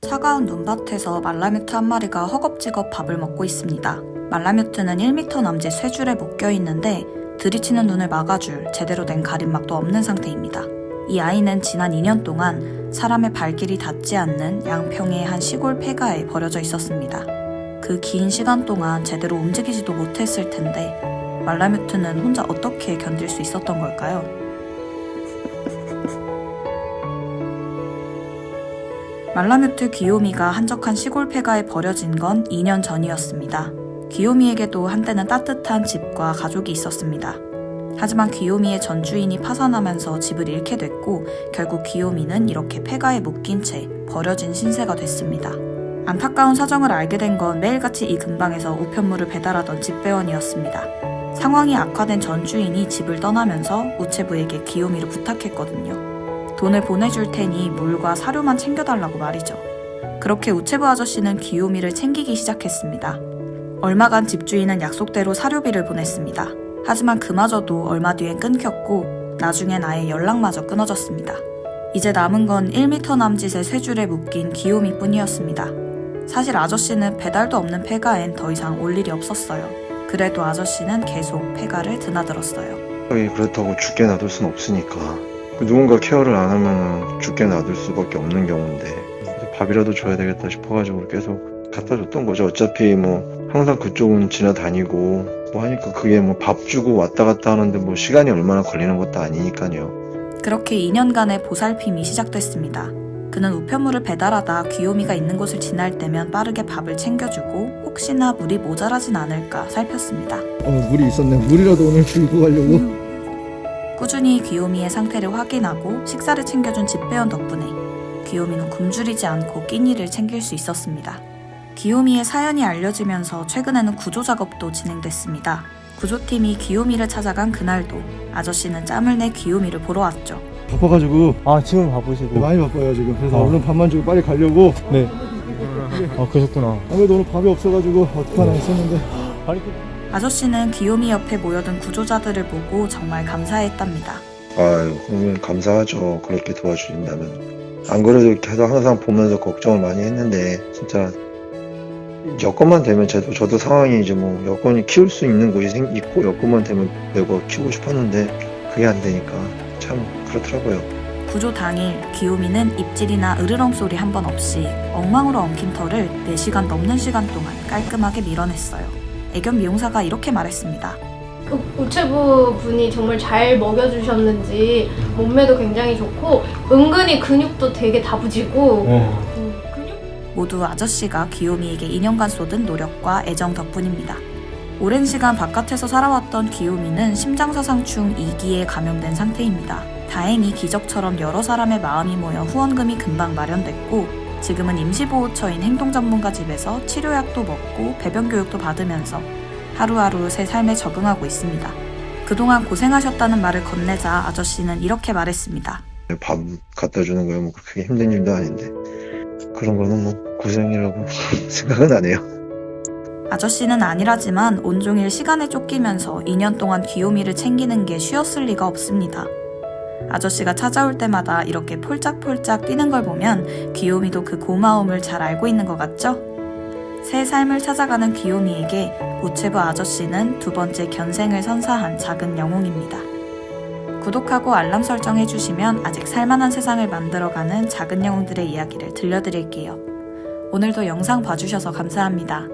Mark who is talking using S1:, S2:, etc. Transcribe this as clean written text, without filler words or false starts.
S1: 차가운 눈밭에서 말라뮤트 한 마리가 허겁지겁 밥을 먹고 있습니다. 말라뮤트는 1m 남짓 쇠줄에 묶여 있는데 들이치는 눈을 막아줄 제대로 된 가림막도 없는 상태입니다. 이 아이는 지난 2년 동안 사람의 발길이 닿지 않는 양평의 한 시골 폐가에 버려져 있었습니다. 그 긴 시간 동안 제대로 움직이지도 못했을 텐데 말라뮤트는 혼자 어떻게 견딜 수 있었던 걸까요? 말라뮤트 귀요미가 한적한 시골 폐가에 버려진 건 2년 전이었습니다. 귀요미에게도 한때는 따뜻한 집과 가족이 있었습니다. 하지만 귀요미의 전 주인이 파산하면서 집을 잃게 됐고 결국 귀요미는 이렇게 폐가에 묶인 채 버려진 신세가 됐습니다. 안타까운 사정을 알게 된 건 매일같이 이 근방에서 우편물을 배달하던 집배원이었습니다. 상황이 악화된 전 주인이 집을 떠나면서 우체부에게 귀요미를 부탁했거든요. 돈을 보내줄 테니 물과 사료만 챙겨달라고 말이죠. 그렇게 우체부 아저씨는 귀요미를 챙기기 시작했습니다. 얼마간 집주인은 약속대로 사료비를 보냈습니다. 하지만 그마저도 얼마 뒤엔 끊겼고 나중엔 아예 연락마저 끊어졌습니다. 이제 남은 건 1m 남짓의 쇠줄에 묶인 귀요미 뿐이었습니다. 사실 아저씨는 배달도 없는 폐가엔 더 이상 올 일이 없었어요. 그래도 아저씨는 계속 폐가를 드나들었어요.
S2: 그렇다고 죽게 놔둘 순 없으니까 누군가 케어를 안 하면 죽게 놔둘 수밖에 없는 경우인데 밥이라도 줘야 되겠다 싶어가지고 계속 갖다 줬던 거죠. 어차피 항상 그쪽은 지나다니고 하니까 그게 밥 주고 왔다 갔다 하는데 시간이 얼마나 걸리는 것도 아니니까요.
S1: 그렇게 2년간의 보살핌이 시작됐습니다. 그는 우편물을 배달하다 귀요미가 있는 곳을 지날 때면 빠르게 밥을 챙겨주고 혹시나 물이 모자라진 않을까 살폈습니다.
S3: 물이 있었네. 물이라도 오늘 들고 가려고.
S1: 꾸준히 귀요미의 상태를 확인하고 식사를 챙겨준 집배원 덕분에 귀요미는 굶주리지 않고 끼니를 챙길 수 있었습니다. 귀요미의 사연이 알려지면서 최근에는 구조작업도 진행됐습니다. 구조팀이 귀요미를 찾아간 그날도 아저씨는 짬을 내 귀요미를 보러 왔죠.
S3: 바빠가지고.
S4: 지금 바쁘시고.
S3: 많이 바빠요 지금. 그래서 얼른 밥만 주고 빨리 가려고.
S4: 네. 그러셨구나.
S3: 아무래도 오늘 밥이 없어가지고 어떡하나 했었는데.
S1: 아저씨는 귀요미 옆에 모여든 구조자들을 보고 정말 감사했답니다.
S2: 그러면 감사하죠. 그렇게 도와주신다면. 안 그래도 계속 항상 보면서 걱정을 많이 했는데 진짜 여건만 되면 저도 상황이 이제 여건이 키울 수 있는 곳이 있고 여건만 되면 내가 키우고 싶었는데 그게 안 되니까 참 그렇더라고요.
S1: 구조 당일 귀요미는 입질이나 으르렁 소리 한 번 없이 엉망으로 엉킨 털을 4시간 넘는 시간 동안 깔끔하게 밀어냈어요. 애견 미용사가 이렇게 말했습니다.
S5: 그 우체부 분이 정말 잘 먹여주셨는지 몸매도 굉장히 좋고 은근히 근육도 되게 다부지고
S1: 모두 아저씨가 귀요미에게 2년간 쏟은 노력과 애정 덕분입니다. 오랜 시간 바깥에서 살아왔던 귀요미는 심장사상충 2기에 감염된 상태입니다. 다행히 기적처럼 여러 사람의 마음이 모여 후원금이 금방 마련됐고 지금은 임시보호처인 행동전문가 집에서 치료약도 먹고 배변교육도 받으면서 하루하루 새 삶에 적응하고 있습니다. 그동안 고생하셨다는 말을 건네자 아저씨는 이렇게 말했습니다.
S2: 밥 갖다 주는 거야 그렇게 힘든 일도 아닌데 그런 거는 고생이라고 생각은 안 해요.
S1: 아저씨는 아니라지만 온종일 시간에 쫓기면서 2년 동안 귀요미를 챙기는 게 쉬웠을 리가 없습니다. 아저씨가 찾아올 때마다 이렇게 폴짝폴짝 뛰는 걸 보면 귀요미도 그 고마움을 잘 알고 있는 것 같죠? 새 삶을 찾아가는 귀요미에게 우체부 아저씨는 두 번째 견생을 선사한 작은 영웅입니다. 구독하고 알람 설정해주시면 아직 살만한 세상을 만들어가는 작은 영웅들의 이야기를 들려드릴게요. 오늘도 영상 봐주셔서 감사합니다.